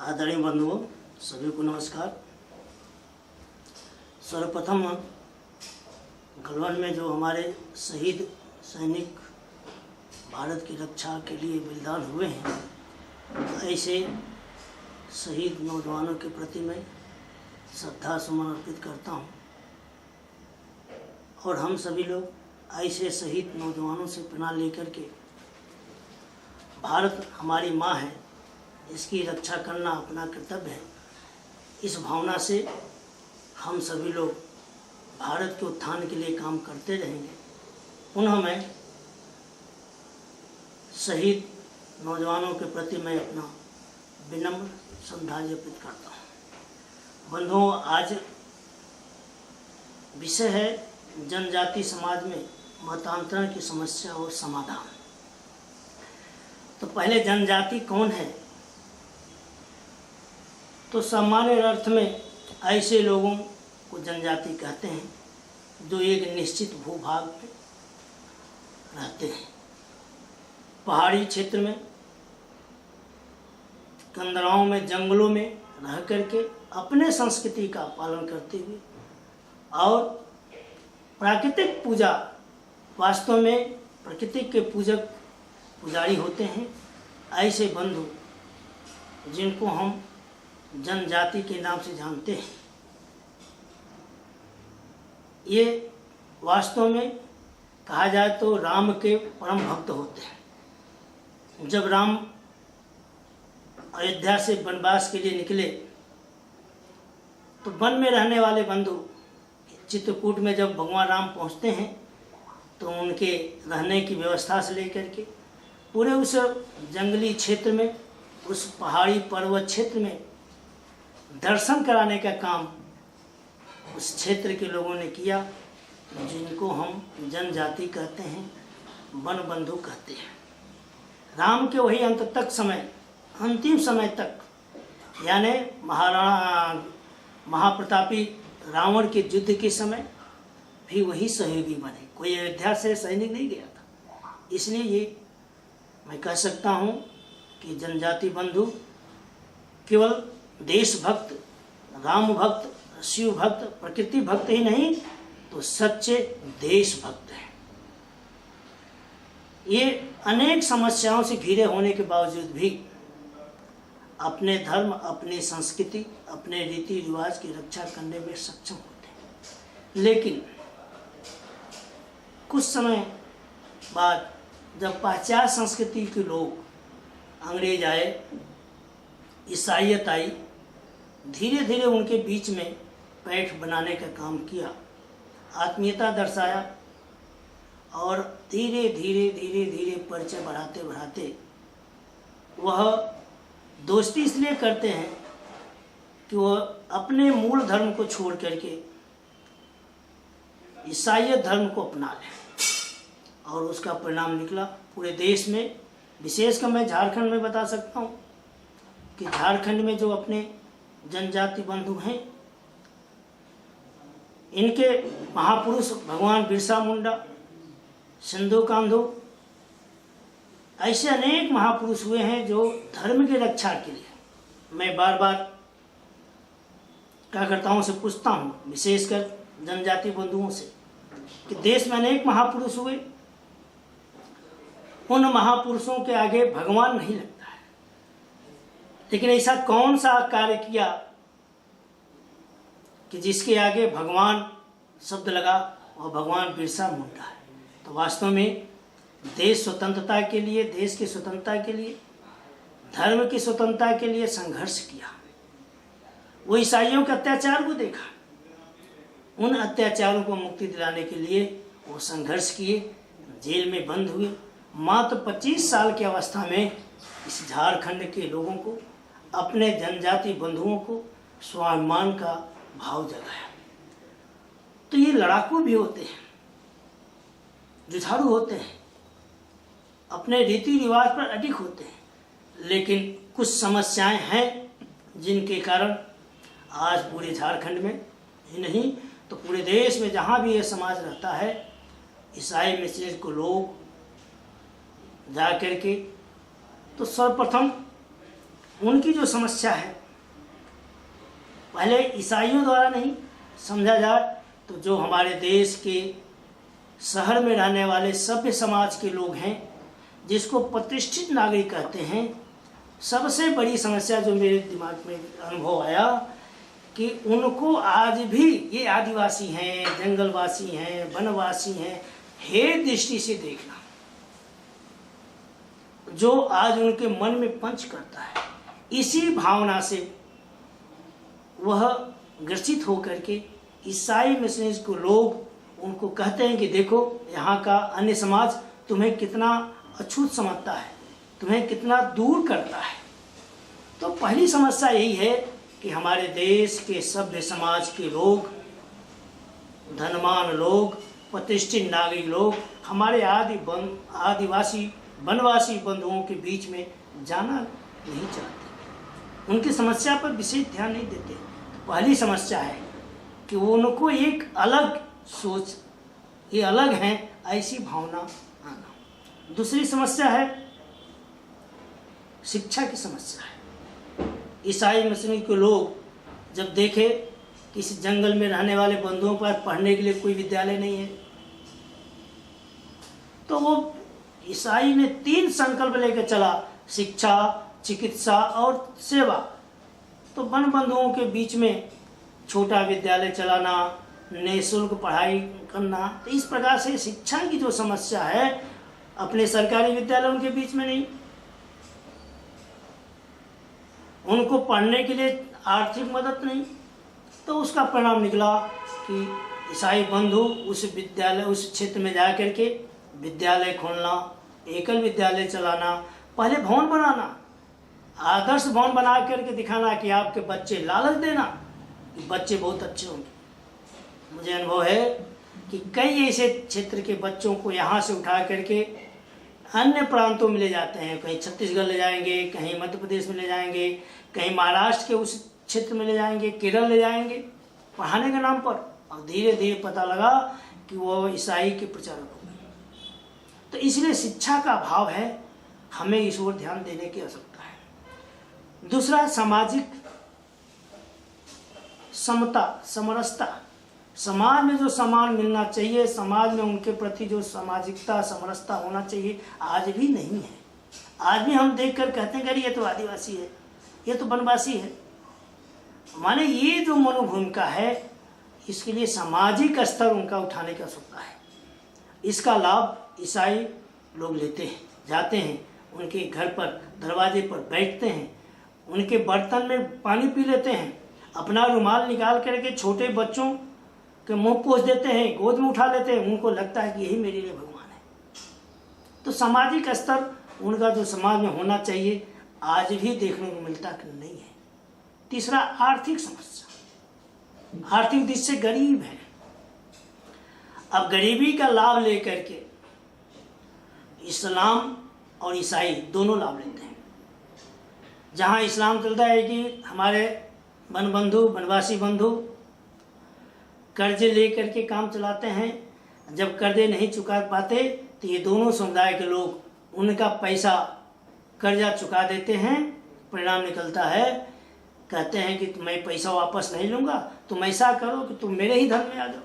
आदरणीय बंधुओं, सभी को नमस्कार। सर्वप्रथम गलवान में जो हमारे शहीद सैनिक भारत की रक्षा के लिए बलिदान हुए हैं, ऐसे शहीद नौजवानों के प्रति मैं श्रद्धा सुमन अर्पित करता हूं। और हम सभी लोग ऐसे शहीद नौजवानों से प्रेरणा लेकर के भारत हमारी माँ है, इसकी रक्षा करना अपना कर्तव्य है, इस भावना से हम सभी लोग भारत के उत्थान के लिए काम करते रहेंगे। पुनः मैं शहीद नौजवानों के प्रति मैं अपना विनम्र श्रद्धांजलि अर्पित करता हूँ। बंधुओं, आज विषय है जनजाति समाज में मतांतरण की समस्या और समाधान। तो पहले जनजाति कौन है? तो सामान्य अर्थ में ऐसे लोगों को जनजाति कहते हैं जो एक निश्चित भूभाग में रहते हैं, पहाड़ी क्षेत्र में, कंदराओं में, जंगलों में रह करके अपने संस्कृति का पालन करते हुए और प्राकृतिक पूजा, वास्तव में प्रकृति के पूजक पुजारी होते हैं। ऐसे बंधु जिनको हम जनजाति के नाम से जानते हैं, ये वास्तव में कहा जाए तो राम के परम भक्त होते हैं। जब राम अयोध्या से वनवास के लिए निकले तो वन में रहने वाले बंधु चित्रकूट में जब भगवान राम पहुंचते हैं तो उनके रहने की व्यवस्था से लेकर के पूरे उस जंगली क्षेत्र में, उस पहाड़ी पर्वत क्षेत्र में दर्शन कराने का काम उस क्षेत्र के लोगों ने किया, जिनको हम जनजाति कहते हैं, वन बंधु कहते हैं। राम के वही अंत तक समय, अंतिम समय तक, यानी महाराणा महाप्रतापी रावण के युद्ध के समय भी वही सहयोगी बने, कोई अयोध्या से सैनिक नहीं गया था। इसलिए ये मैं कह सकता हूँ कि जनजाति बंधु केवल देशभक्त, राम भक्त, शिव भक्त, प्रकृति भक्त ही नहीं तो सच्चे देशभक्त हैं। ये अनेक समस्याओं से घिरे होने के बावजूद भी अपने धर्म, अपनी संस्कृति, अपने रीति रिवाज की रक्षा करने में सक्षम होते हैं। लेकिन कुछ समय बाद जब पाश्चात्य संस्कृति के लोग, अंग्रेज आए, ईसाइयत आई, धीरे धीरे उनके बीच में पैठ बनाने का काम किया, आत्मीयता दर्शाया और धीरे धीरे धीरे धीरे परिचय बढ़ाते बढ़ाते वह दोस्ती इसलिए करते हैं कि वह अपने मूल धर्म को छोड़ करके ईसाई धर्म को अपना लें। और उसका परिणाम निकला पूरे देश में, विशेषकर मैं झारखंड में बता सकता हूँ कि झारखंड में जो अपने जनजाति बंधु हैं, इनके महापुरुष भगवान बिरसा मुंडा, सिंधु कान्हू, ऐसे अनेक महापुरुष हुए हैं जो धर्म की रक्षा के लिए, मैं बार बार कार्यकर्ताओं से पूछता हूँ, विशेषकर जनजाति बंधुओं से, कि देश में अनेक महापुरुष हुए, उन महापुरुषों के आगे भगवान नहीं लगता है। लेकिन ऐसा कौन सा कार्य किया कि जिसके आगे भगवान शब्द लगा, और भगवान बिरसा मुंडा है। तो वास्तव में देश स्वतंत्रता के लिए, देश की स्वतंत्रता के लिए, धर्म की स्वतंत्रता के लिए संघर्ष किया। वो ईसाइयों के अत्याचार को देखा, उन अत्याचारों को मुक्ति दिलाने के लिए वो संघर्ष किए, जेल में बंद हुए। मात्र 25 साल की अवस्था में इस झारखंड के लोगों को, अपने जनजाति बंधुओं को स्वाभिमान का भाव जगाया। तो ये लड़ाकू भी होते हैं, जुझारू होते हैं, अपने रीति रिवाज पर अडिग होते हैं, लेकिन कुछ समस्याएं हैं जिनके कारण आज पूरे झारखंड में ही नहीं तो पूरे देश में जहाँ भी यह समाज रहता है, ईसाई मिशनरी को लोग जा कर के तो सर्वप्रथम उनकी जो समस्या है, पहले ईसाइयों द्वारा नहीं समझा जाए तो जो हमारे देश के शहर में रहने वाले सभ्य समाज के लोग हैं, जिसको प्रतिष्ठित नागरिक कहते हैं, सबसे बड़ी समस्या जो मेरे दिमाग में अनुभव आया कि उनको आज भी ये आदिवासी हैं, जंगलवासी हैं, वनवासी हैं, हेय दृष्टि से देखना, जो आज उनके मन में पंच करता है। इसी भावना से वह ग्रसित होकर के ईसाई मिशनरीज को लोग उनको कहते हैं कि देखो यहाँ का अन्य समाज तुम्हें कितना अछूत समझता है, तुम्हें कितना दूर करता है। तो पहली समस्या यही है कि हमारे देश के सभ्य समाज के लोग, धनवान लोग, प्रतिष्ठित नागरिक लोग हमारे आदिवासी वनवासी बंधुओं के बीच में जाना नहीं चाहते, उनकी समस्या पर विशेष ध्यान नहीं देते। पहली समस्या है कि उनको एक अलग सोच, ये अलग हैं, ऐसी भावना आना। दूसरी समस्या है शिक्षा की समस्या है। ईसाई मिशनरी के लोग जब देखे कि इस जंगल में रहने वाले बंधुओं पर पढ़ने के लिए कोई विद्यालय नहीं है, तो वो ईसाई ने 3 संकल्प लेकर चला, शिक्षा, चिकित्सा और सेवा। तो वन बंधुओं के बीच में छोटा विद्यालय चलाना, निःशुल्क पढ़ाई करना, तो इस प्रकार से शिक्षा की जो समस्या है अपने सरकारी विद्यालयों के बीच में नहीं, उनको पढ़ने के लिए आर्थिक मदद नहीं। तो उसका परिणाम निकला कि ईसाई बंधु उस विद्यालय, उस क्षेत्र में जा कर के विद्यालय खोलना, एकल विद्यालय चलाना, पहले भवन बनाना, आदर्श भवन बना करके दिखाना कि आपके बच्चे, लालच देना कि बच्चे बहुत अच्छे होंगे। मुझे अनुभव है कि कई ऐसे क्षेत्र के बच्चों को यहाँ से उठा करके अन्य प्रांतों में ले जाते हैं, कहीं छत्तीसगढ़ ले जाएंगे, कहीं मध्य प्रदेश में ले जाएंगे, कहीं महाराष्ट्र के उस क्षेत्र में ले जाएंगे, केरल ले जाएंगे पढ़ाने के नाम पर, और धीरे धीरे पता लगा कि वो ईसाई के प्रचारक हो गए। तो इसलिए शिक्षा का अभाव है, हमें इस ओर ध्यान देने की आवश्यकता है। दूसरा, सामाजिक समता, समरसता, समाज में जो सम्मान मिलना चाहिए, समाज में उनके प्रति जो सामाजिकता, समरसता होना चाहिए, आज भी नहीं है। आज भी हम देखकर कहते हैं कि ये तो आदिवासी है, ये तो वनवासी है। माने ये जो मनोभूमिका है, इसके लिए सामाजिक स्तर उनका उठाने की आवश्यकता है। इसका लाभ ईसाई लोग लेते हैं, जाते हैं, उनके घर पर दरवाजे पर बैठते हैं, उनके बर्तन में पानी पी लेते हैं, अपना रुमाल निकाल करके छोटे बच्चों के मुंह पोंछ देते हैं, गोद में उठा लेते हैं, उनको लगता है कि यही मेरे लिए भगवान है। तो सामाजिक स्तर उनका जो समाज में होना चाहिए, आज भी देखने को मिलता कि नहीं है। तीसरा, आर्थिक समस्या, आर्थिक दृष्टि से गरीब है। अब गरीबी का लाभ लेकर के इस्लाम और ईसाई दोनों लाभ लेते हैं। जहाँ इस्लाम चलता है कि हमारे वन बंधु, वनवासी बंधु कर्जे लेकर के काम चलाते हैं, जब कर्जे नहीं चुका पाते तो ये दोनों समुदाय के लोग उनका पैसा, कर्जा चुका देते हैं। परिणाम निकलता है, कहते हैं कि मैं पैसा वापस नहीं लूँगा, तुम ऐसा करो कि तुम मेरे ही धर्म में आ जाओ।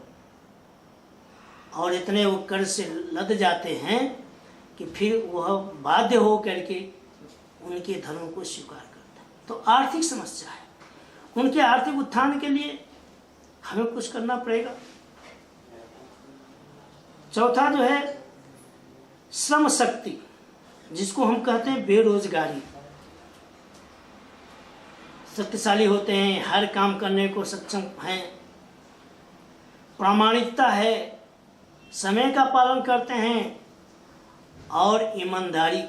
और इतने वो कर्ज से लद जाते हैं कि फिर वह बाध्य हो करके उनके धर्म को स्वीकार करते हैं। तो आर्थिक समस्या है, उनके आर्थिक उत्थान के लिए हमें कुछ करना पड़ेगा। चौथा जो है श्रम शक्ति, जिसको हम कहते हैं बेरोजगारी। शक्तिशाली होते हैं, हर काम करने को सक्षम हैं, प्रामाणिकता है, समय का पालन करते हैं और ईमानदारी।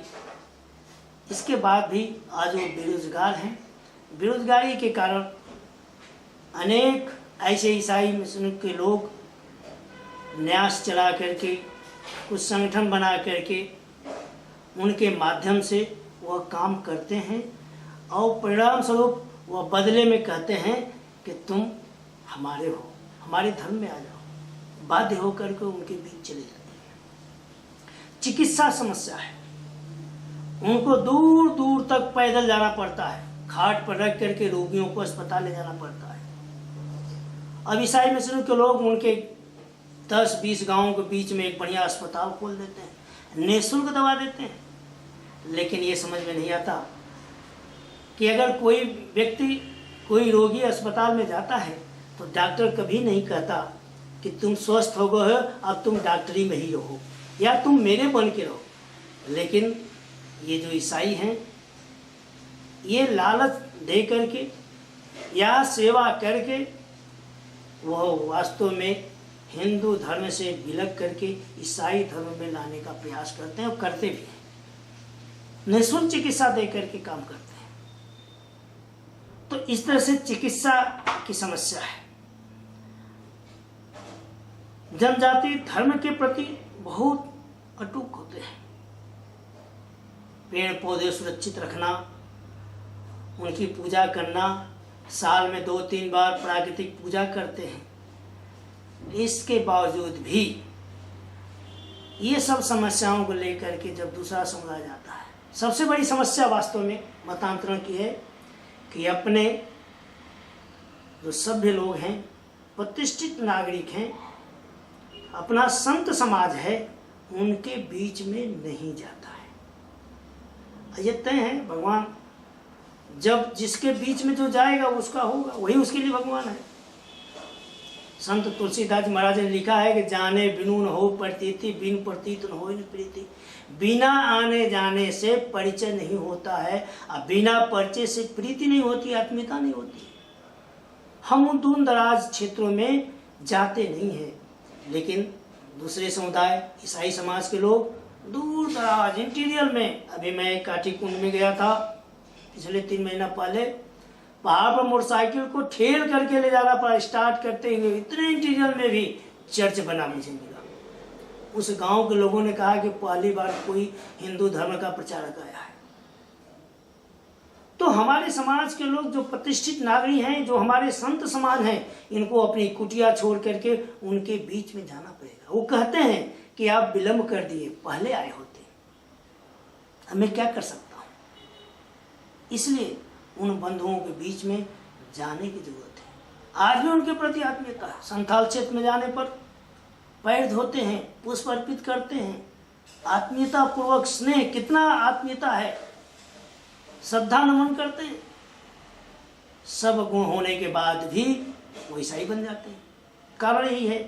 इसके बाद भी आज वो बेरोजगार हैं। बेरोजगारी के कारण अनेक ऐसे ईसाई मिशन के लोग न्यास चला करके, कुछ संगठन बना करके उनके माध्यम से वह काम करते हैं, और परिणाम स्वरूप वह बदले में कहते हैं कि तुम हमारे हो, हमारे धर्म में आ जाओ। बाध्य होकर के उनके बीच चले जाते हैं। चिकित्सा समस्या है, उनको दूर दूर तक पैदल जाना पड़ता है। खाट पर रख करके रोगियों को अस्पताल ले जाना पड़ता है। अब ईसाई मिशनों के लोग उनके 10-20 गांवों के बीच में एक बढ़िया अस्पताल खोल देते हैं, निःशुल्क दवा देते हैं। लेकिन ये समझ में नहीं आता कि अगर कोई व्यक्ति, कोई रोगी अस्पताल में जाता है तो डॉक्टर कभी नहीं कहता कि तुम स्वस्थ हो गए हो, अब तुम डॉक्टरी में ही रहो या तुम मेरे बन के रहो। लेकिन ये जो ईसाई हैं, ये लालच दे करके या सेवा करके वह वास्तव में हिंदू धर्म से विलग करके ईसाई धर्म में लाने का प्रयास करते हैं और करते भी हैं। निःशुल्क चिकित्सा दे करके काम करते हैं। तो इस तरह से चिकित्सा की समस्या है। जनजाति धर्म के प्रति बहुत अटूट होते हैं। पेड़ पौधे सुरक्षित रखना, उनकी पूजा करना, साल में 2-3 बार प्राकृतिक पूजा करते हैं। इसके बावजूद भी ये सब समस्याओं को लेकर के जब दूसरा समुदाय जाता है, सबसे बड़ी समस्या वास्तव में मतांतरण की है कि अपने जो सभ्य लोग हैं, प्रतिष्ठित नागरिक हैं, अपना संत समाज है, उनके बीच में नहीं जाता है। ये तय है, भगवान जब जिसके बीच में जो जाएगा उसका होगा, वही उसके लिए भगवान है। संत तुलसीदास महाराज ने लिखा है कि जाने बिनु न हो प्रतीति, बिन प्रतीत न हो न प्रीति। बिना आने जाने से परिचय नहीं होता है, और बिना परिचय से प्रीति नहीं होती, आत्मीयता नहीं होती। हम उन दूर दराज क्षेत्रों में जाते नहीं हैं, लेकिन दूसरे समुदाय, ईसाई समाज के लोग दूर दराज इंटीरियर में, अभी मैं काठी कुंड में गया था पिछले 3 महीना पहले, पहाड़ पर मोटरसाइकिल को ठेल करके ले जाना पड़ा स्टार्ट करते हुए। इतने इंटीरियर में भी चर्च बना मुझे मिला। उस गांव के लोगों ने कहा कि पहली बार कोई हिंदू धर्म का प्रचारक आया है। तो हमारे समाज के लोग जो प्रतिष्ठित नागरिक हैं, जो हमारे संत समाज हैं, इनको अपनी कुटिया छोड़ करके उनके बीच में जाना पड़ेगा। वो कहते हैं कि आप विलंब कर दिए, पहले आए होते, अब मैं क्या कर सकता हूँ। इसलिए उन बंधुओं के बीच में जाने की जरूरत है। आज भी उनके प्रति आत्मीयता है। संथाल क्षेत्र में जाने पर पैर धोते हैं, पुष्प अर्पित करते हैं, आत्मीयता पूर्वक स्नेह, कितना आत्मीयता है, श्रद्धा नमन करते हैं। सब गुण होने के बाद भी वो ईसाई बन जाते हैं। कारण यही है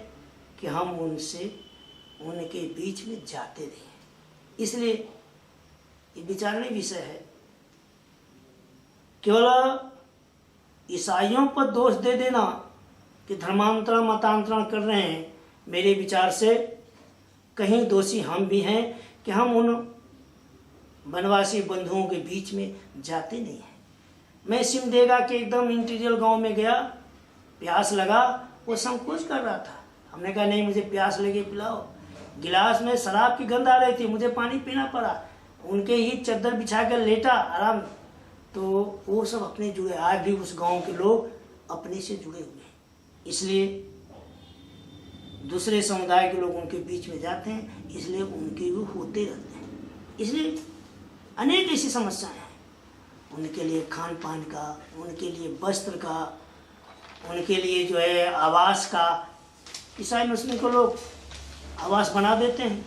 कि हम उनसे, उनके बीच में जाते नहीं हैं। इसलिए ये विचारणीय विषय है। केवल ईसाइयों पर दोष दे देना कि धर्मांतरण मतांतरण कर रहे हैं, मेरे विचार से कहीं दोषी हम भी हैं कि हम उन वनवासी बंधुओं के बीच में जाते नहीं हैं। मैं सिमडेगा के एकदम इंटीरियर गांव में गया, प्यास लगा, वो संकोच कर रहा था। हमने कहा नहीं, मुझे प्यास लगी, पिलाओ। गिलास में शराब की गंध आ रही थी, मुझे पानी पीना पड़ा। उनके ही चद्दर बिछा कर लेटा आराम। तो वो सब अपने जुड़े, आज भी उस गांव के लोग अपने से जुड़े हुए हैं। इसलिए दूसरे समुदाय के लोग उनके बीच में जाते हैं, इसलिए उनके भी होते रहते हैं। इसलिए अनेक ऐसी समस्याएं हैं। उनके लिए खान पान का, उनके लिए वस्त्र का, उनके लिए जो है आवास का। ईसाई मुस्लिम को लोग आवास बना देते हैं,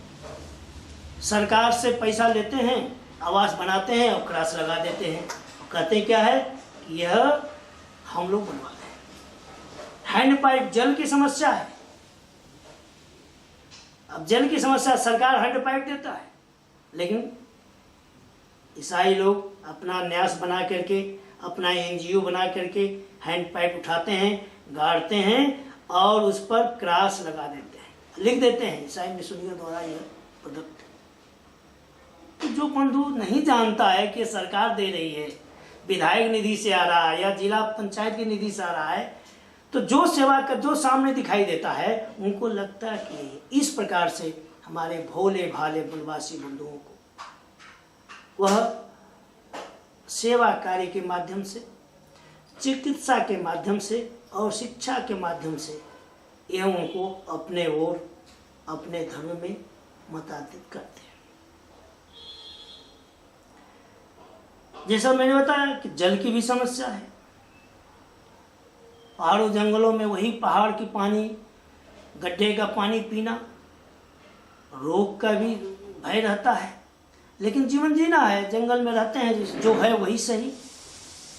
सरकार से पैसा लेते हैं, आवास बनाते हैं और क्रॉस लगा देते हैं। कहते हैं क्या है, यह हम लोग बनवा रहे हैं। हैंडपाइप, जल की समस्या है। अब जल की समस्या, सरकार हैंडपाइप देता है, लेकिन ईसाई लोग अपना न्यास बना करके, अपना एनजीओ बना करके हैंडपाइप उठाते हैं, गाड़ते हैं और उस पर क्रॉस लगा देते हैं, लिख देते हैं ईसाई मिशनरियों द्वारा यह प्रोडक्ट। तो जो बंधु नहीं जानता है कि सरकार दे रही है, विधायक निधि से आ रहा है या जिला पंचायत की निधि से आ रहा है, तो जो सेवा का जो सामने दिखाई देता है, उनको लगता है कि इस प्रकार से हमारे भोले भाले वनवासी बंधुओं को वह सेवा कार्य के माध्यम से, चिकित्सा के माध्यम से और शिक्षा के माध्यम से यह उनको अपने ओर, अपने धर्म में मतांतरित करते हैं। जैसा मैंने बताया कि जल की भी समस्या है, पहाड़ों जंगलों में वही पहाड़ की पानी, गड्ढे का पानी पीना, रोग का भी भय रहता है, लेकिन जीवन जीना है, जंगल में रहते हैं, जो है वही सही,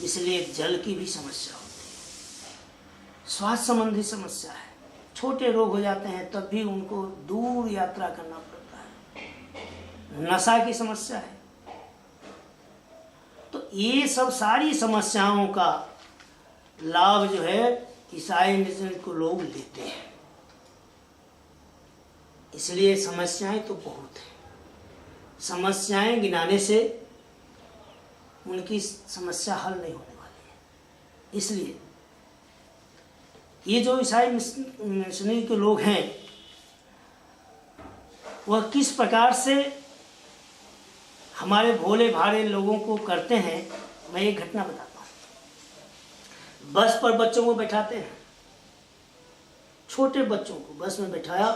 इसलिए जल की भी समस्या होती है। स्वास्थ्य संबंधी समस्या है, छोटे रोग हो जाते हैं तब भी उनको दूर यात्रा करना पड़ता है। नशा की समस्या है। तो ये सब सारी समस्याओं का लाभ जो है ईसाई मिशन को लोग लेते हैं। इसलिए समस्याएं तो बहुत हैं, समस्याएं गिनाने से उनकी समस्या हल नहीं होने वाली है। इसलिए ये जो ईसाई मिशनरी के लोग हैं वह किस प्रकार से हमारे भोले भाले लोगों को करते हैं, मैं एक घटना बताता हूँ। बस पर बच्चों को बैठाते हैं, छोटे बच्चों को बस में बैठाया,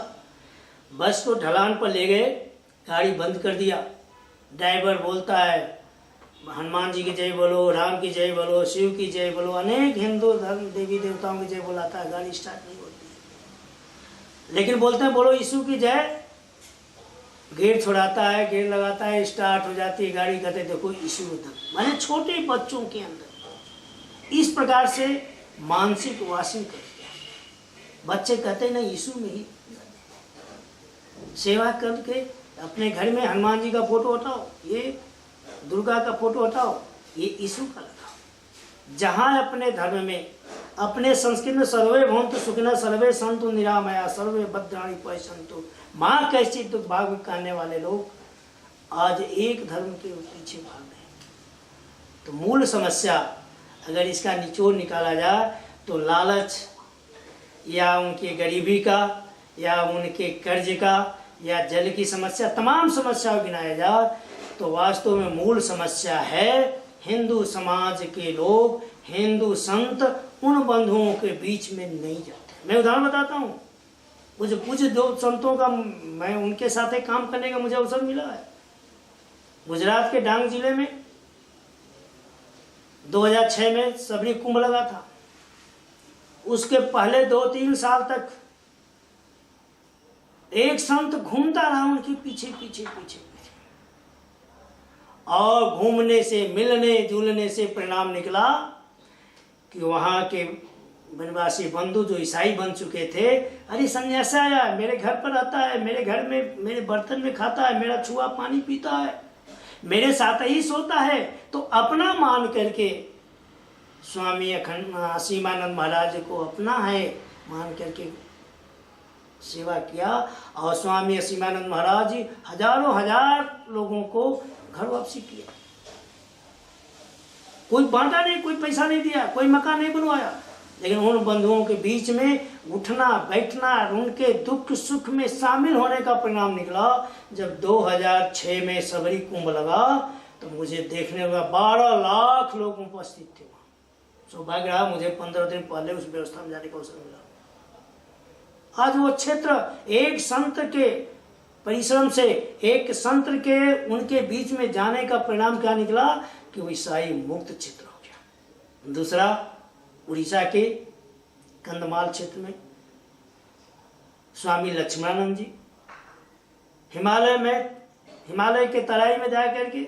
बस को ढलान पर ले गए, गाड़ी बंद कर दिया, ड्राइवर बोलता है हनुमान जी की जय बोलो, राम की जय बोलो, शिव की जय बोलो, अनेक हिंदू धर्म देवी देवताओं की जय बोलाता है, गाड़ी स्टार्ट नहीं होती, लेकिन बोलते हैं बोलो यीशु की जय। गेयर छुड़ाता है, गेयर लगाता है, स्टार्ट हो जाती है गाड़ी, कहते देखो यीशु उधर, माने छोटे बच्चों के अंदर इस प्रकार से मानसिक वासिंग कर दिया। बच्चे कहते ना यीशु में ही सेवा करके अपने घर में हनुमान जी का फोटो हटाओ, ये दुर्गा का फोटो हटाओ, ये यीशु का लगाओ। जहाँ अपने धर्म में, अपने संस्कृत में सर्वे भवन्तु सुखिनः सर्वे सन्तु निरामया सर्वे भद्राणि पश्यन्तु माँ कैसी दुख भाग कहने वाले लोग आज एक धर्म के पीछे भाग रहे हैं। तो मूल समस्या अगर इसका निचोड़ निकाला जाए तो लालच या उनकी गरीबी का या उनके कर्ज का या जल की समस्या, तमाम समस्याओं गिनाया जाए तो वास्तव में मूल समस्या है हिंदू समाज के लोग, हिंदू संत उन बंधुओं के बीच में नहीं जाते। मैं उदाहरण बताता हूँ, मुझे कुछ दो संतों का, मैं उनके साथ काम करने का मुझे अवसर मिला है। गुजरात के डांग जिले में 2006 में सबरी कुंभ लगा था, उसके पहले 2-3 साल तक एक संत घूमता रहा उनके पीछे पीछे पीछे पीछे, और घूमने से, मिलने जुलने से परिणाम निकला कि वहां के वनवासी बंधु जो ईसाई बन चुके थे, अरे सन्यासी आया, मेरे घर पर रहता है, मेरे घर में मेरे बर्तन में खाता है, मेरा छुआ पानी पीता है, मेरे साथ ही सोता है, तो अपना मान करके स्वामी असीमानंद महाराज को अपना है मान करके सेवा किया। और स्वामी असीमानंद महाराज जी हजारों हजार लोगों को घर वापसी किया, कोई बांटा नहीं, कोई पैसा नहीं दिया, कोई मकान नहीं बनवाया, लेकिन उन बंधुओं के बीच में उठना बैठना, उनके दुख सुख में शामिल होने का परिणाम निकला। जब 2006 में सबरी कुंभ लगा तो मुझे देखने लगा 12 लाख लोग उपस्थित थे वहाँ। सौभाग्य रहा मुझे 15 दिन पहले उस व्यवस्था में जाने का अवसर मिला। आज वो क्षेत्र एक संत के परिश्रम से, एक संत के उनके बीच में जाने का परिणाम क्या निकला कि वो ईसाई मुक्त क्षेत्र हो गया। दूसरा, उड़ीसा के कंधमाल क्षेत्र में स्वामी लक्ष्मणानंद जी हिमालय के तराई में जा करके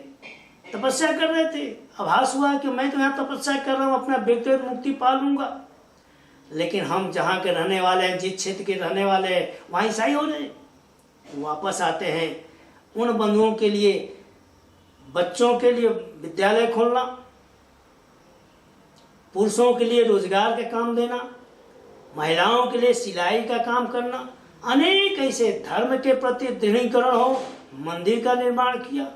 तपस्या कर रहे थे। आभास हुआ कि मैं तो यहाँ तपस्या कर रहा हूँ, अपना व्यक्तिगत मुक्ति पा लूंगा, लेकिन हम जहाँ के रहने वाले हैं, जिस क्षेत्र के रहने वाले हैं, वहाँ ईसाई हो रहे। वापस आते हैं, उन बंधुओं के लिए, बच्चों के लिए विद्यालय खोलना, पुरुषों के लिए रोजगार का काम देना, महिलाओं के लिए सिलाई का काम करना, अनेक ऐसे धर्म के प्रति दृढ़ीकरण हो, मंदिर का निर्माण किया।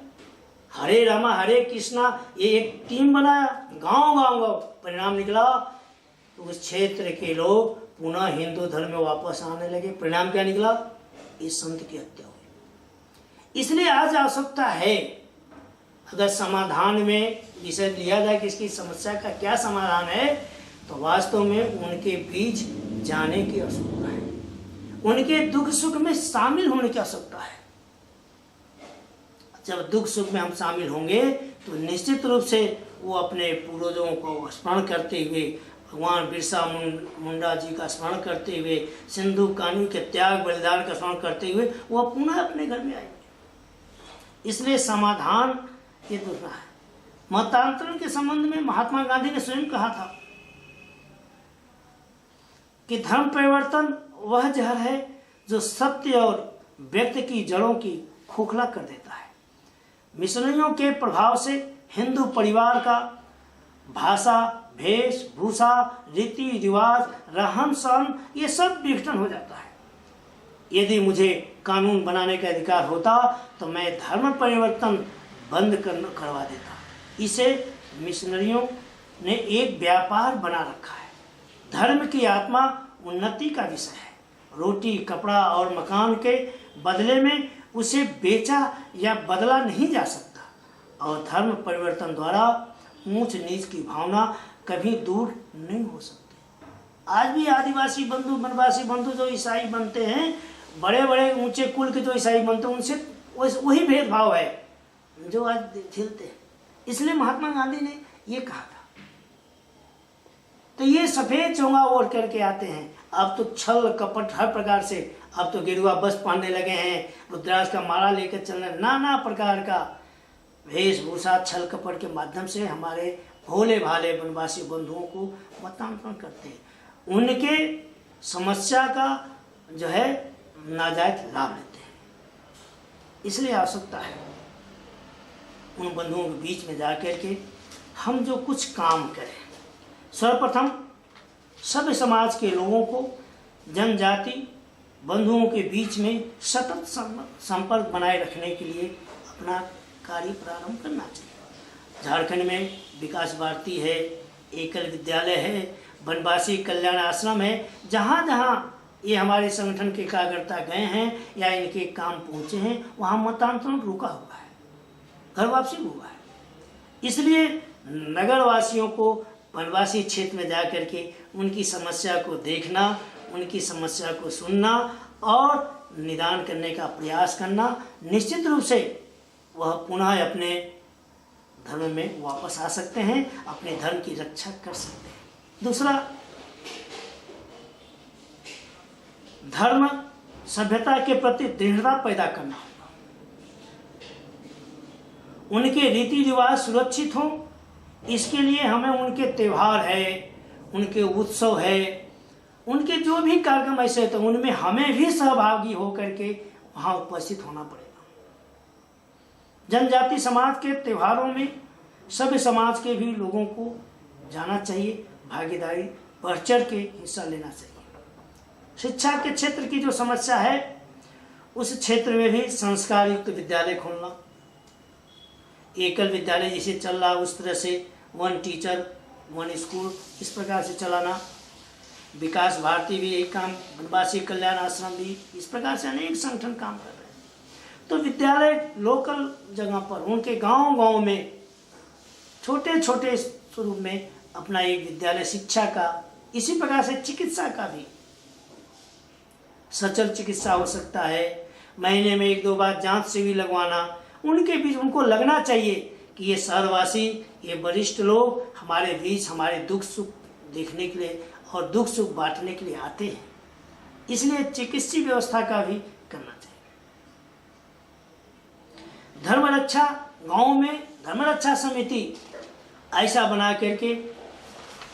हरे रामा हरे कृष्णा ये एक टीम बनाया, गांव गांव परिणाम निकला तो उस क्षेत्र के लोग पुनः हिंदू धर्म में वापस आने लगे। परिणाम क्या निकला? इस संत की हत्या हुई। इसलिए आज आवश्यकता है, अगर समाधान में विषय लिया जाए कि इसकी समस्या का क्या समाधान है, तो वास्तव में उनके बीच जाने की आवश्यकता है, उनके दुख सुख में शामिल होने की आवश्यकता है। जब दुख सुख में हम शामिल होंगे तो निश्चित रूप से वो अपने पूर्वजों को स्मरण करते हुए, भगवान बिरसा मुंडा जी का स्मरण करते हुए, सिंधु कान्हू के त्याग बलिदान का स्मरण करते हुए वो पुनः अपने घर में आएंगे। इसलिए समाधान ये दूसरा है। मतांतरण के संबंध में महात्मा गांधी ने स्वयं कहा था कि धर्म परिवर्तन वह जहर है जो सत्य और व्यक्ति की जड़ों की खोखला कर देता है। मिशनरियों के प्रभाव से हिंदू परिवार का भाषा, वेशभूषा, रीति रिवाज, रहन सहन ये सब विघटन हो जाता है। यदि मुझे कानून बनाने का अधिकार होता तो मैं धर्म परिवर्तन बंद करवा देता। इसे मिशनरियों ने एक व्यापार बना रखा है। धर्म की आत्मा उन्नति का विषय है। रोटी, कपड़ा और मकान के बदले में उसे बेचा या बदला नहीं जा सकता और धर्म परिवर्तन द्वारा ऊंच नीच की भावना कभी दूर नहीं हो सकती। आज भी आदिवासी बंधु, वनवासी बंधु जो ईसाई बनते हैं, बड़े बड़े ऊंचे कुल के जो ईसाई बनते हैं, उनसे वही भेदभाव है जो आज झेलते हैं। इसलिए महात्मा गांधी ने ये कहा था। तो ये सफेद चोंगा ओढ़ करके आते हैं। अब तो छल कपट हर प्रकार से, अब तो गेरुआ बस पहनने लगे हैं, रुद्राक्ष का माला लेकर चलने, नाना प्रकार का वेशभूषा छल कपट के माध्यम से हमारे भोले भाले वनवासी बंधुओं को मतांतरण करते हैं। उनके समस्या का जो है नाजायज लाभ लेते हैं। इसलिए आवश्यकता है उन बंधुओं के बीच में जाकर के हम जो कुछ काम करें, सर्वप्रथम सभ्य समाज के लोगों को जनजाति बंधुओं के बीच में सतत संपर्क बनाए रखने के लिए अपना कार्य प्रारंभ करना चाहिए। झारखंड में विकास भारती है, एकल विद्यालय है, वनवासी कल्याण आश्रम है। जहाँ जहाँ ये हमारे संगठन के कार्यकर्ता गए हैं या इनके काम पहुँचे हैं, वहाँ मतांतरण रुका हुआ है, घर वापसी हुआ है। इसलिए नगरवासियों को वनवासी क्षेत्र में जा कर के उनकी समस्या को देखना, उनकी समस्या को सुनना और निदान करने का प्रयास करना, निश्चित रूप से वह पुनः अपने धर्म में वापस आ सकते हैं, अपने धर्म की रक्षा कर सकते हैं। दूसरा, धर्म सभ्यता के प्रति दृढ़ता पैदा करना होगा। उनके रीति रिवाज सुरक्षित हों, इसके लिए हमें उनके त्यौहार है, उनके उत्सव है, उनके जो भी कार्यक्रम ऐसे होते हैं उनमें हमें भी सहभागी होकर के वहाँ उपस्थित होना पड़ेगा। जनजाति समाज के त्योहारों में सभ्य समाज के भी लोगों को जाना चाहिए, भागीदारी बढ़ चढ़ के हिस्सा लेना चाहिए। शिक्षा के क्षेत्र की जो समस्या है उस क्षेत्र में भी संस्कार युक्त विद्यालय खोलना, एकल विद्यालय जैसे चल रहा उस तरह से वन टीचर वन स्कूल इस प्रकार से चलाना। विकास भारती भी एक काम, वनवासी कल्याण आश्रम भी, इस प्रकार से अनेक संगठन काम कर रहे हैं। तो विद्यालय लोकल जगह पर, उनके गांव गांव में छोटे छोटे स्वरूप में अपना एक विद्यालय शिक्षा का, इसी प्रकार से चिकित्सा का भी सचल चिकित्सा हो सकता है। महीने में 1-2 बार जांच से भी लगवाना, उनके बीच उनको लगना चाहिए कि ये शहरवासी, ये वरिष्ठ लोग हमारे बीच हमारे दुख सुख देखने के लिए और दुख सुख बांटने के लिए आते हैं। इसलिए चिकित्सीय व्यवस्था का भी करना चाहिए। धर्म रक्षा, गाँव में धर्म रक्षा समिति ऐसा बना करके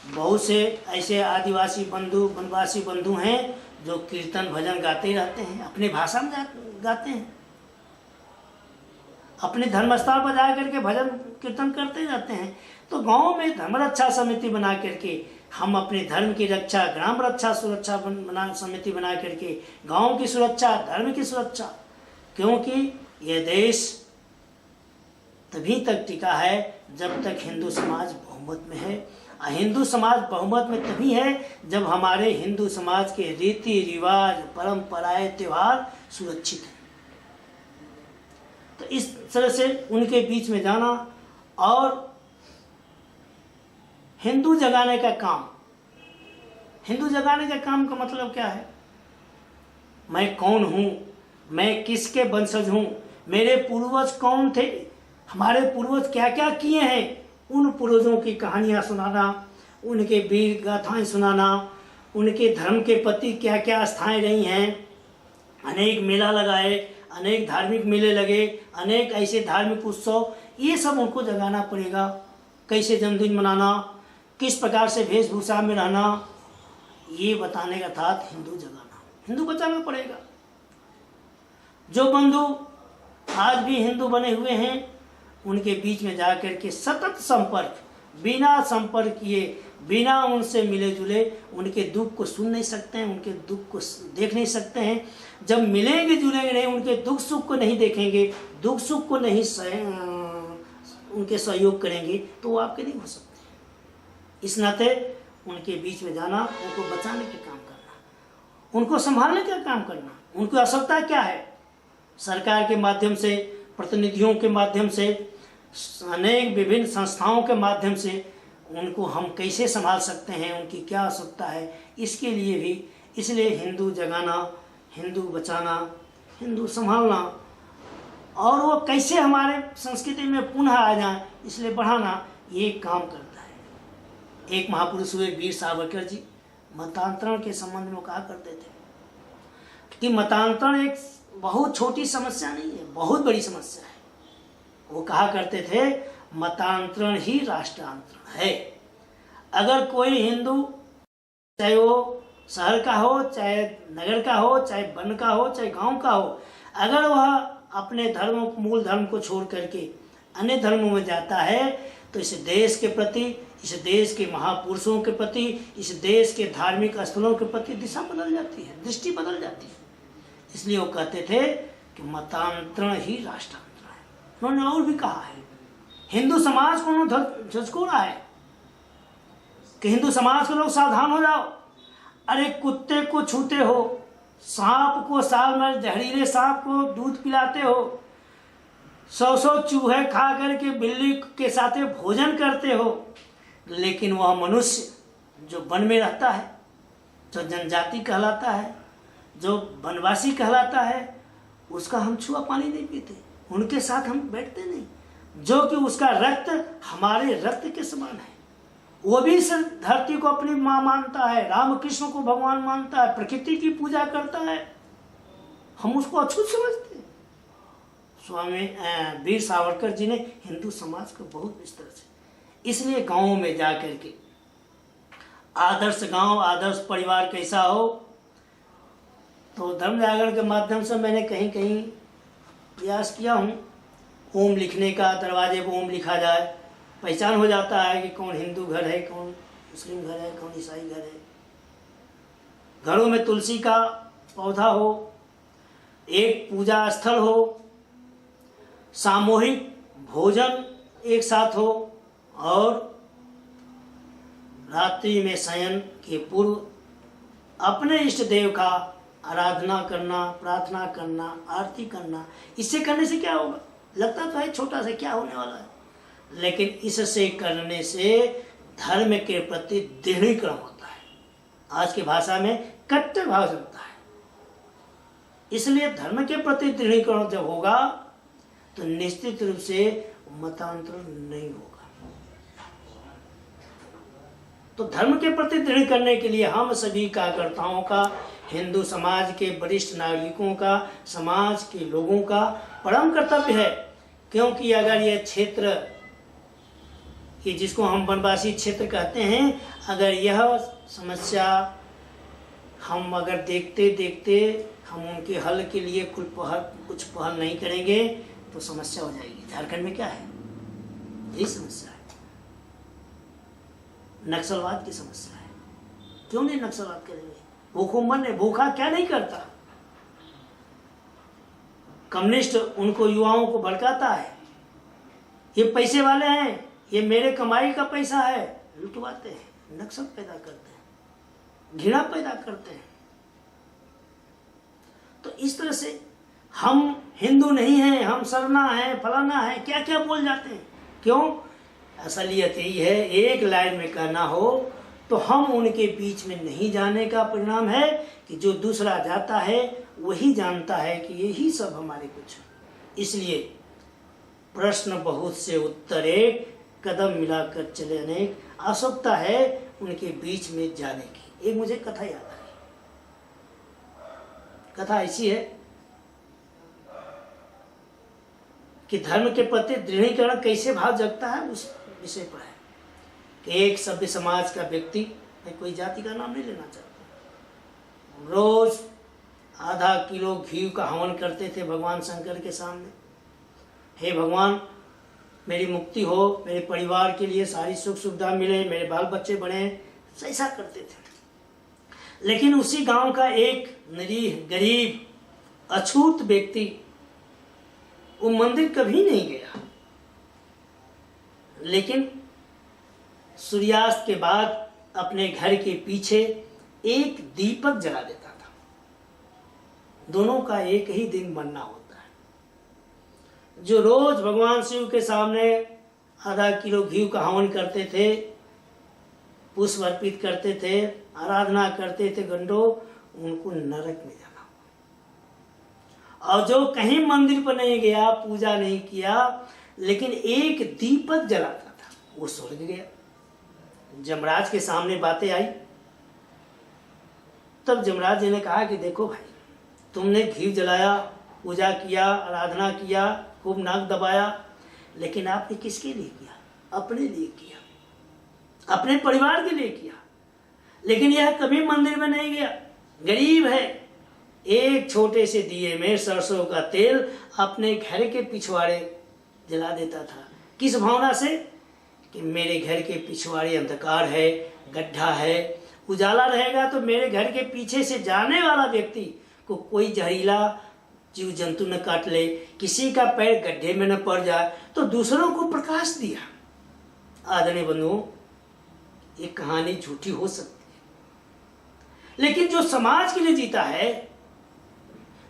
बहुत से ऐसे आदिवासी बंधु वनवासी बंधु हैं जो कीर्तन भजन गाते रहते हैं, अपने भाषा में गाते हैं, अपने धर्मस्थल पर जा करके भजन कीर्तन करते जाते हैं। तो गांव में धर्म रक्षा समिति बना करके हम अपने धर्म की रक्षा, ग्राम रक्षा सुरक्षा समिति बना करके गांव की सुरक्षा, धर्म की सुरक्षा, क्योंकि यह देश तभी तक टिका है जब तक हिंदू समाज बहुमत में है। हिंदू समाज बहुमत में तभी है जब हमारे हिंदू समाज के रीति रिवाज, परंपराएं, त्योहार सुरक्षित हैं। तो इस तरह से उनके बीच में जाना और हिंदू जगाने का काम। हिंदू जगाने का काम का मतलब क्या है? मैं कौन हूँ, मैं किसके वंशज हूँ, मेरे पूर्वज कौन थे, हमारे पूर्वज क्या क्या किए हैं, उन पूर्वजों की कहानियाँ सुनाना, उनके वीर गाथाएँ सुनाना, उनके धर्म के प्रति क्या क्या आस्थाएँ रही हैं। अनेक मेला लगाए, अनेक धार्मिक मेले लगे, अनेक ऐसे धार्मिक उत्सव, ये सब उनको जगाना पड़ेगा। कैसे जन्मदिन मनाना, किस प्रकार से वेशभूषा में रहना, ये बताने का था हिंदू जगाना, हिंदू बचाना पड़ेगा। जो बंधु आज भी हिंदू बने हुए हैं, उनके बीच में जाकर के सतत संपर्क, बिना संपर्क किए, बिना उनसे मिले जुले, उनके दुख को सुन नहीं सकते हैं, उनके दुख को देख नहीं सकते हैं। जब मिलेंगे जुलेंगे नहीं, उनके दुख सुख को नहीं देखेंगे, दुख सुख को नहीं उनके सहयोग करेंगे, तो वो आपके नहीं हो सकते। इस नाते उनके बीच में जाना, उनको बचाने का काम करना, उनको संभालने का काम करना। उनकी आवश्यकता क्या है, सरकार के माध्यम से, प्रतिनिधियों के माध्यम से, अनेक विभिन्न संस्थाओं के माध्यम से उनको हम कैसे संभाल सकते हैं, उनकी क्या आवश्यकता है, इसके लिए भी, इसलिए हिंदू जगाना, हिंदू बचाना, हिंदू संभालना, और वो कैसे हमारे संस्कृति में पुनः आ जाए, इसलिए बढ़ाना, ये काम करता है। एक महापुरुष हुए वीर सावरकर जी, मतांतरण के संबंध में कहा करते थे कि मतांतरण एक बहुत छोटी समस्या नहीं है, बहुत बड़ी समस्या है। वो कहा करते थे मतांतरण ही राष्ट्रांतरण है। अगर कोई हिंदू, चाहे वो शहर का हो, चाहे नगर का हो, चाहे वन का हो, चाहे गांव का हो, अगर वह अपने धर्म, मूल धर्म को छोड़ करके अन्य धर्मों में जाता है, तो इस देश के प्रति, इस देश के महापुरुषों के प्रति, इस देश के धार्मिक स्थलों के प्रति दिशा बदल जाती है, दृष्टि बदल जाती है। इसलिए वो कहते थे कि मतांतरण ही राष्ट्रांतरण है। उन्होंने और भी कहा है, हिंदू समाज को उन्होंने झकझोरा है कि हिंदू समाज के लोग सावधान हो जाओ। अरे कुत्ते को छूते हो, सांप को, साल में जहरीले सांप को दूध पिलाते हो, 100 चूहे खा करके बिल्ली के साथ भोजन करते हो, लेकिन वह मनुष्य जो वन में रहता है, जो जनजाति कहलाता है, जो वनवासी कहलाता है, उसका हम छुआ पानी नहीं पीते, उनके साथ हम बैठते नहीं, जो कि उसका रक्त हमारे रक्त के समान है। वो भी इस धरती को अपनी माँ मानता है, रामकृष्ण को भगवान मानता है, प्रकृति की पूजा करता है, हम उसको अछूत समझते हैं। स्वामी वीर सावरकर जी ने हिंदू समाज को बहुत विस्तार से, इसलिए गांवों में जा करके आदर्श गांव, आदर्श परिवार कैसा हो, तो धर्म जागरण के माध्यम से मैंने कहीं कहीं प्रयास किया हूँ ओम लिखने का, दरवाजे पर ओम लिखा जाए, पहचान हो जाता है कि कौन हिंदू घर है, कौन मुस्लिम घर है, कौन ईसाई घर है। घरों में तुलसी का पौधा हो, एक पूजा स्थल हो, सामूहिक भोजन एक साथ हो, और रात्रि में शयन के पूर्व अपने इष्ट देव का आराधना करना, प्रार्थना करना, आरती करना। इससे करने से क्या होगा, लगता तो है छोटा सा, क्या होने वाला है, लेकिन इससे करने से धर्म के प्रति दृढ़ीकरण होता है। आज की भाषा में कट्टर भाव चलता है, इसलिए धर्म के प्रति दृढ़ीकरण जब होगा तो निश्चित रूप से मतांतरण नहीं होगा। तो धर्म के प्रति दृढ़ करने के लिए हम सभी कार्यकर्ताओं का, हिंदू समाज के वरिष्ठ नागरिकों का, समाज के लोगों का परम कर्तव्य है। क्योंकि अगर यह क्षेत्र, ये जिसको हम वनवासी क्षेत्र कहते हैं, अगर यह समस्या हम अगर देखते देखते हम उनके हल के लिए कुछ पहल नहीं करेंगे तो समस्या हो जाएगी। झारखंड में क्या है, यही समस्या है, नक्सलवाद की समस्या है। क्यों नहीं नक्सलवाद करेंगे, भूखमर ने भूखा क्या नहीं करता। कम्युनिस्ट उनको युवाओं को भड़काता है, ये पैसे वाले हैं, ये मेरे कमाई का पैसा है, लुटवाते हैं, नक्सल पैदा करते हैं, घृणा पैदा करते हैं। तो इस तरह से हम हिंदू नहीं हैं, हम सरना हैं, फलाना है, क्या क्या बोल जाते हैं। क्यों, असलियत यही है, एक लाइन में कहना हो तो हम उनके बीच में नहीं जाने का परिणाम है कि जो दूसरा जाता है वही जानता है कि यही सब हमारे कुछ। इसलिए प्रश्न बहुत से उत्तर एक, कदम मिलाकर चले अनेक। आवश्यकता है उनके बीच में जाने की। एक मुझे कथा याद आई। कथा ऐसी है कि धर्म के प्रति दृढ़ीकरण कैसे भाव जगता है, उस विषय पर है कि एक सभ्य समाज का व्यक्ति, मैं कोई जाति का नाम नहीं लेना चाहता, रोज आधा किलो घी का हवन करते थे भगवान शंकर के सामने। हे भगवान, मेरी मुक्ति हो, मेरे परिवार के लिए सारी सुख सुविधा मिले, मेरे बाल बच्चे बने, ऐसा करते थे। लेकिन उसी गांव का एक निरीह गरीब अछूत व्यक्ति वो मंदिर कभी नहीं गया, लेकिन सूर्यास्त के बाद अपने घर के पीछे एक दीपक जला देता था। दोनों का एक ही दिन मरना होता है। जो रोज भगवान शिव के सामने आधा किलो घी का हवन करते थे, पुष्प अर्पित करते थे, आराधना करते थे घंटों, उनको नरक में जाना। और जो कहीं मंदिर पर नहीं गया, पूजा नहीं किया, लेकिन एक दीपक जलाता था, वो स्वर्ग गया। जमराज के सामने बातें आई, तब जमराज जी ने कहा कि देखो भाई, तुमने घी जलाया, पूजा किया, आराधना किया, खूब नाक दबाया, लेकिन आपने किसके लिए किया? अपने लिए किया, अपने परिवार के लिए किया। लेकिन यह कभी मंदिर में नहीं गया, गरीब है, एक छोटे से दिए में सरसों का तेल अपने घर के पिछवाड़े जला देता था। किस भावना से? कि मेरे घर के पिछवाड़े अंधकार है, गड्ढा है, उजाला रहेगा तो मेरे घर के पीछे से जाने वाला व्यक्ति को कोई जहरीला जीव जंतु न काट ले, किसी का पैर गड्ढे में न पड़ जाए, तो दूसरों को प्रकाश दिया। आदरणीय बंधुओं, ये कहानी झूठी हो सकती है, लेकिन जो समाज के लिए जीता है,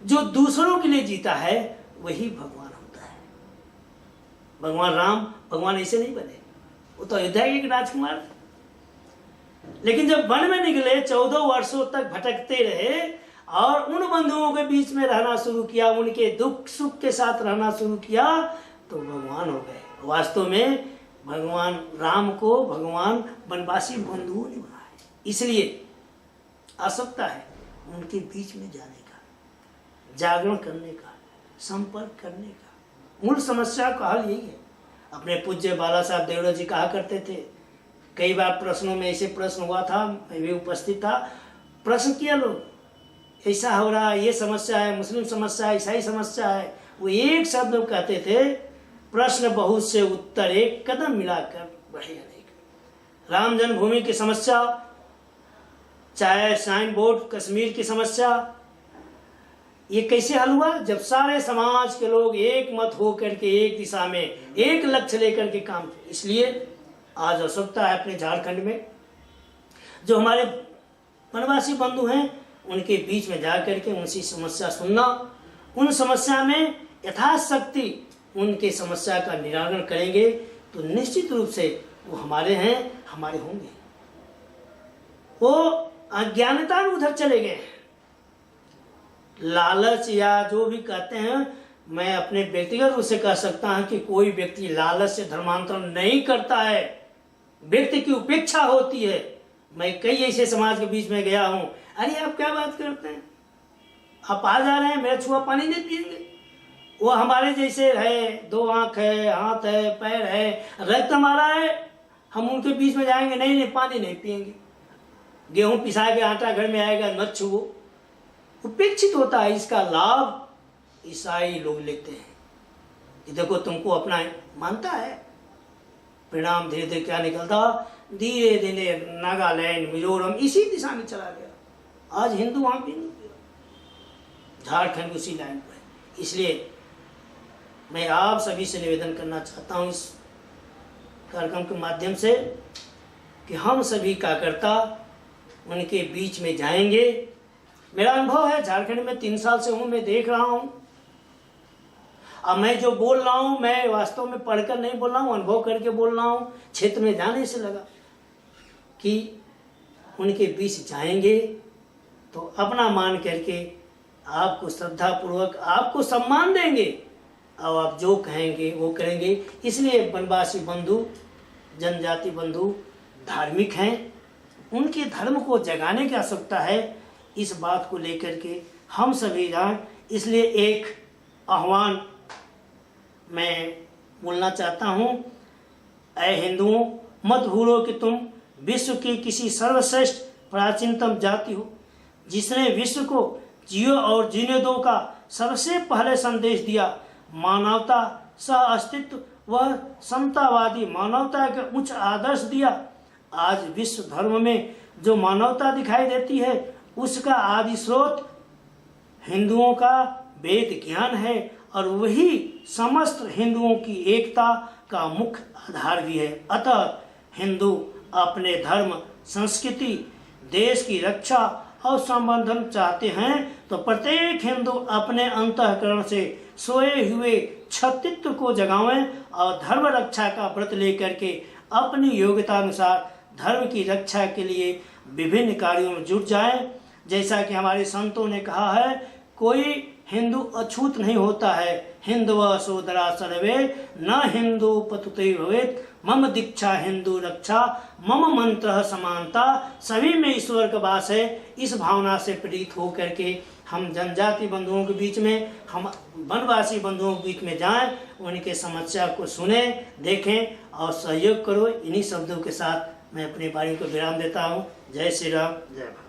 जो दूसरों के लिए जीता है, वही भगवान होता है। भगवान राम, भगवान ऐसे नहीं बने, वो तो अयोध्या के एक राजकुमार थे। लेकिन जब वन में निकले, 14 वर्षों तक भटकते रहे और उन बंधुओं के बीच में रहना शुरू किया, उनके दुख सुख के साथ रहना शुरू किया, तो भगवान हो गए। वास्तव में भगवान राम को भगवान वनवासी बंधुओं ने बनाया। इसलिए आवश्यकता है उनके बीच में जाने का, जागरण करने का, संपर्क करने का। मूल समस्या का हल यही है। अपने पूज्य बाला साहब देवड़ा जी कहा करते थे, कई बार प्रश्नों में ऐसे प्रश्न हुआ था, मैं भी उपस्थित था, प्रश्न किया लोग, ऐसा हो रहा है, ये समस्या है, मुस्लिम समस्या है, ईसाई समस्या है। वो एक शब्द में कहते थे, प्रश्न बहुत से उत्तर एक, कदम मिलाकर बढ़े अनेक। राम जन्मभूमि की समस्या, चाहे साइन बोर्ड कश्मीर की समस्या, ये कैसे हल हुआ? जब सारे समाज के लोग एक मत होकर के एक दिशा में एक लक्ष्य लेकर के काम किए। इसलिए आज आवश्यकता है अपने झारखंड में जो हमारे वनवासी बंधु हैं, उनके बीच में जा करके उनकी समस्या सुनना, उन समस्या में यथाशक्ति उनके समस्या का निराकरण करेंगे तो निश्चित रूप से वो हमारे हैं, हमारे होंगे। वो अज्ञानता में उधर चले गए हैं। लालच या जो भी कहते हैं, मैं अपने व्यक्तिगत रूप से कह सकता हूं कि कोई व्यक्ति लालच से धर्मांतरण नहीं करता है, व्यक्ति की उपेक्षा होती है। मैं कई ऐसे समाज के बीच में गया हूं, अरे आप क्या बात करते हैं, आप आ जा रहे हैं, मेरा छुआ पानी नहीं पिएंगे। वो हमारे जैसे है, 2 आंख है, हाथ है, पैर है, रक्त हमारा है, हम उनके बीच में जाएंगे, नहीं पानी नहीं पिएंगे। गेहूं पिसा के आटा घर में आएगा, मत छुओ। उपेक्षित होता है। इसका लाभ ईसाई लोग लेते हैं कि देखो तुमको अपना मानता है। परिणाम धीरे धीरे क्या निकलता, धीरे धीरे नागालैंड, मिजोरम इसी दिशा में चला गया। आज हिंदू वहां भी नहीं गया, झारखंड उसी लाइन पर है। इसलिए मैं आप सभी से निवेदन करना चाहता हूं इस कार्यक्रम के माध्यम से कि हम सभी कार्यकर्ता उनके बीच में जाएंगे। मेरा अनुभव है, झारखंड में 3 साल से हूं, मैं देख रहा हूं। अब मैं जो बोल रहा हूं, मैं वास्तव में पढ़कर नहीं बोल रहा हूं, अनुभव करके बोल रहा हूं। क्षेत्र में जाने से लगा कि उनके बीच जाएंगे तो अपना मान करके आपको श्रद्धा पूर्वक आपको सम्मान देंगे और आप जो कहेंगे वो करेंगे। इसलिए वनवासी बंधु, जनजाति बंधु धार्मिक हैं, उनके धर्म को जगाने की आवश्यकता है। इस बात को लेकर के हम सभी जाएं। इसलिए एक आह्वान मैं बोलना चाहता हूँ, ऐ हिंदुओं, मत भूलो कि तुम विश्व की किसी सर्वश्रेष्ठ प्राचीनतम जाति हो, जिसने विश्व को जियो और जीने दो का सबसे पहले संदेश दिया। मानवता, सह अस्तित्व व समतावादी मानवता के उच्च आदर्श दिया। आज विश्व धर्म में जो मानवता दिखाई देती है, उसका आदि स्रोत हिंदुओं का वेद ज्ञान है और वही समस्त हिंदुओं की एकता का मुख्य आधार भी है। अतः हिंदू अपने धर्म, संस्कृति, देश की रक्षा और संवर्धन चाहते हैं तो प्रत्येक हिंदू अपने अंतःकरण से सोए हुए क्षत्रित्व को जगावें और धर्म रक्षा का व्रत लेकर के अपनी योग्यता अनुसार धर्म की रक्षा के लिए विभिन्न कार्यों में जुट जाएं। जैसा कि हमारे संतों ने कहा है, कोई हिंदू अछूत नहीं होता है। हिंदव सोदरा सर्वे न हिंदू पतुते भवेत्, मम दीक्षा हिंदू रक्षा, मम मंत्र समानता। सभी में ईश्वर का वास है। इस भावना से प्रेरित होकर के हम जनजाति बंधुओं के बीच में, हम वनवासी बंधुओं के बीच में जाएं, उनके समस्या को सुने, देखें और सहयोग करो। इन्हीं शब्दों के साथ मैं अपनी वाणी को विराम देता हूँ। जय श्री राम, जय भारत।